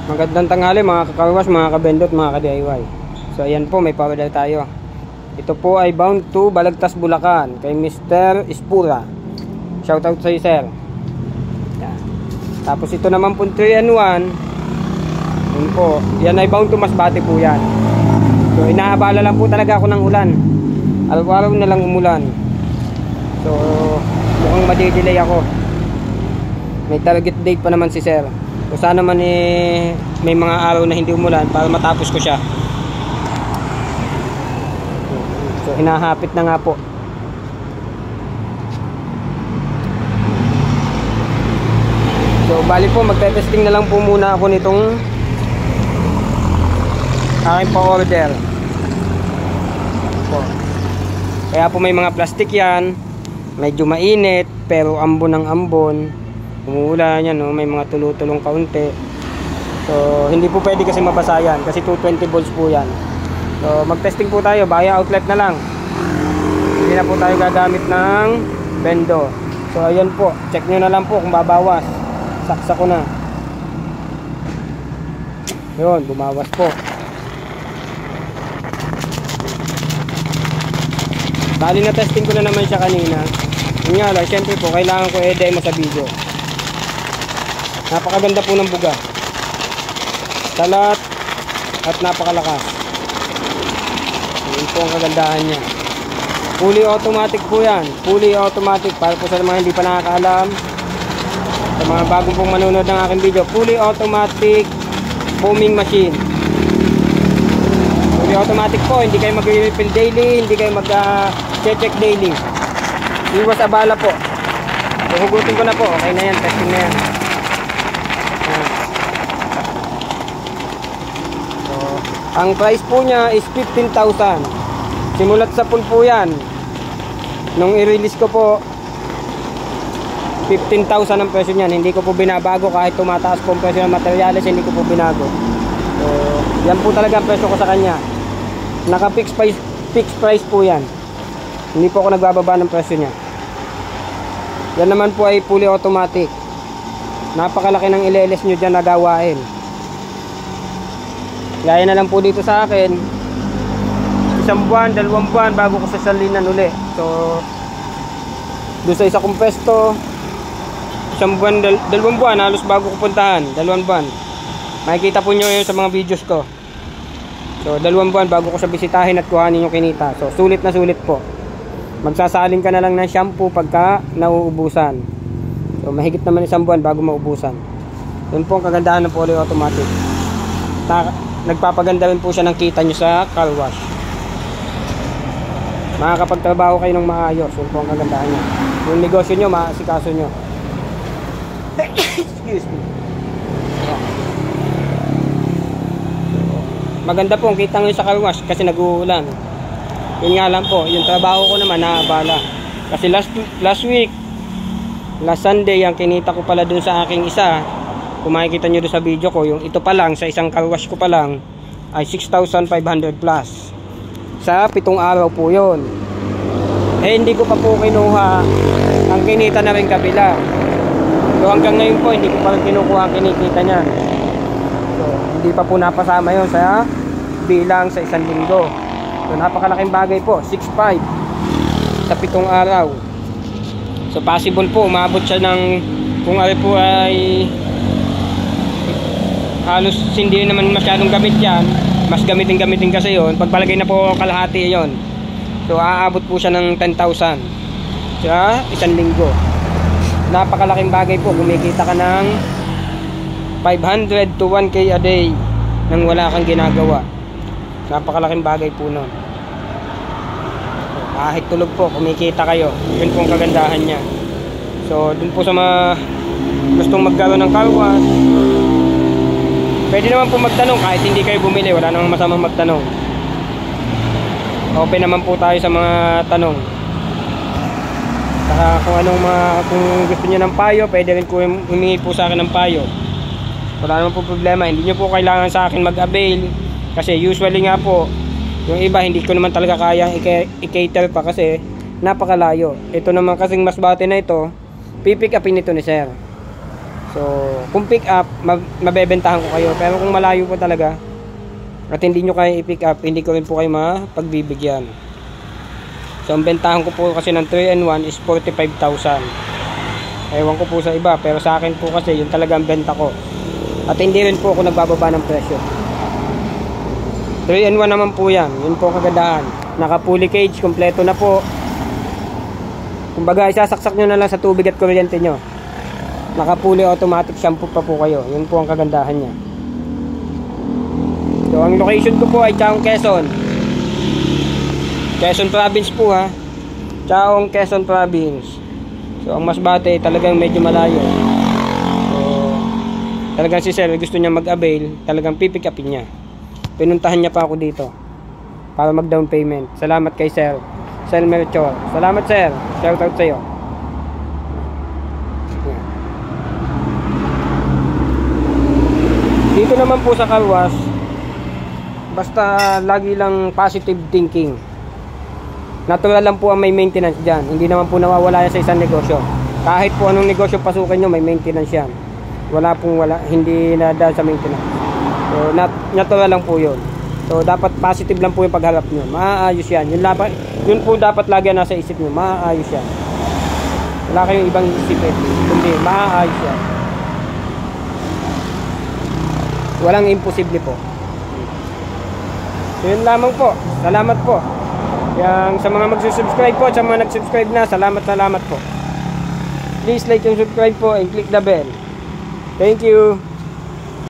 Magandang tanghali mga kakarwas, mga kabendot, mga ka-DIY. So ayan po, may pa-order tayo. Ito po ay bound to Balagtas, Bulacan, kay Mr. Ispura. Shoutout sa iyo, sir. Yan. Tapos ito naman po 3-in-1. Yan po, yan ay bound to Masbate po yan. So inaabala lang po talaga ako ng ulan. Araw-araw na lang umulan. So mukhang madidelay ako. May target date pa naman si sir. So sana man may mga araw na hindi umulan para matapos ko siya. So hinahapit na nga po. So bali po, magte-testing na lang po muna ako nitong aking pa-order po. Kaya po may mga plastic yan. Medyo mainit pero ambon ng ambon. Umuulan yan, no? May mga tulutulong kaunti. So hindi po pwede kasi mabasa yan kasi 220 volts po yan. So mag-testing po tayo via outlet na lang. Hindi na po tayo gagamit ng bendo. So ayan po, check nyo na lang po kung babawas. Saksa ko na. Yun, bumawas po. Bali na testing ko na naman siya kanina. Yun nga lang, syempre po kailangan ko i-demo sa video. Napakaganda po ng buga, talat at napakalakas. Yun po ang kagandahan niya. Fully automatic po yan. Fully automatic para po sa mga hindi pa nakakaalam, sa mga bagong pong manonood ng aking video. Fully automatic foaming machine. Fully automatic po. Hindi kayo mag-refill daily, hindi kayo mag-check daily. Iwas abala po. Hugutin ko na po. Okay na yan, testing na yan. Ang price po niya is 15,000. Simulat sa pool po yan. Nung i-release ko po, 15,000 ang presyo niyan. Hindi ko po binabago kahit tumataas po ang presyo ng materyales, hindi ko po binago. So, yan po talaga ang presyo ko sa kanya. Naka-fixed price po yan. Hindi po ako nagbababa ng presyo niya. Yan naman po ay fully automatic. Napakalaki ng ileles nyo dyan na gawain. Gaya na lang po dito sa akin, 1 buwan, 2 buwan bago ko sasalinan uli. So doon sa isa kong pwesto, 1 buwan, 2 buwan halos bago ko puntahan. 2 buwan. Makikita po nyo yun sa mga videos ko. So 2 buwan bago ko siya bisitahin at kuhanin yung kinita. So sulit na sulit po. Magsasalin ka na lang ng shampoo pagka nauubusan. So mahigit naman 1 buwan bago maubusan. Yun po ang kagandahan ng fully automatic. Nagpapaganda rin po siya ng kita nyo sa car wash. Makakapagtrabaho kayo ng maayos. Yun po ang kagandahan niya. Yung negosyo nyo, maasikaso nyo. Excuse me. Maganda po ang kita nyo sa car wash kasi nag-uulan. Yun nga lang po, yung trabaho ko naman naabala. Kasi last week, last Sunday, ang kinita ko pala dun sa aking isa, kung makikita nyo doon sa video ko, yung ito pa lang, sa isang car wash ko pa lang, ay 6,500 plus. Sa 7 araw po yun. Eh, hindi ko pa po kinuha ang kinita na rin kabila. So, hanggang ngayon po, hindi ko pa rin kinukuha ang kinikita niya. So, hindi pa po napasama yun sa bilang sa 1 linggo. So, napakalaking bagay po, 6,500 sa 7 araw. So, possible po, umabot siya ng, kung ano po ay halos hindi naman masyadong gamit yan, mas gamitin kasi yon. Pagpalagay na po kalahati yon, so aabot po siya ng 10,000 sa 1 linggo. Napakalaking bagay po, kumikita ka ng 500 to 1K a day nang wala kang ginagawa. Napakalaking bagay po nun. So, kahit tulog po, kumikita kayo. Yun po ang kagandahan niya. So dun po sa mga gustong magkaroon ng car wash, pwede naman po magtanong kahit hindi kayo bumili. Wala namang masamang magtanong. Open naman po tayo sa mga tanong. Saka kung gusto niyo ng payo, pwede rin po humingi po sa akin ng payo. Wala naman po problema. Hindi niyo po kailangan sa akin mag-avail. Kasi usually nga po, yung iba hindi ko naman talaga kayang i-cater pa kasi napakalayo. Ito naman kasing Masbate na ito, pipick upin ito ni sir. So, kung pick up, mabebentahan ko kayo. Pero kung malayo po talaga, at hindi nyo kaya i-pick up, hindi ko rin po kayo mapagbibigyan. So, ang bentahan ko po kasi ng 3-in-1 is 45,000. Ewan ko po sa iba, pero sa akin po kasi yun talaga ang benta ko. At hindi rin po ako nagbababa ng presyo. 3-in-1 naman po yan. Yun po kagandahan. Naka fully cage, kompleto na po. Kumbaga, isasaksak nyo na lang sa tubig at kuryente nyo. Naka fully automatic shampoo pa po kayo. Yun po ang kagandahan niya. So, ang location ko po ay Chaong, Quezon. Quezon Province po ha. Chaong, Quezon Province. So, ang Masbate talagang medyo malayo. So, talagang si sir gusto niya mag-avail, talagang pipick upin niya. Pinuntahan niya pa ako dito para mag-down payment. Salamat kay sir. Sir Melchor. Salamat sir. Shout out sa iyo. Dito naman po sa car wash, basta lagi lang positive thinking. Natural lang po ang may maintenance dyan. Hindi naman po nawawala yan sa isang negosyo. Kahit po anong negosyo pasukin nyo, may maintenance yan. Hindi na dahil sa maintenance. So, natural lang po yun. So, dapat positive lang po yung pagharap nyo. Maaayos yan. Yun po dapat lagi nasa isip nyo. Maaayos yan. Wala kayong ibang isipin. Kundi, maaayos yan. Walang imposible po. So, yun lamang po. Salamat po. Yang sa mga magsusubscribe po, sa mga nag-subscribe na, salamat po. Please like and subscribe po and click the bell. Thank you.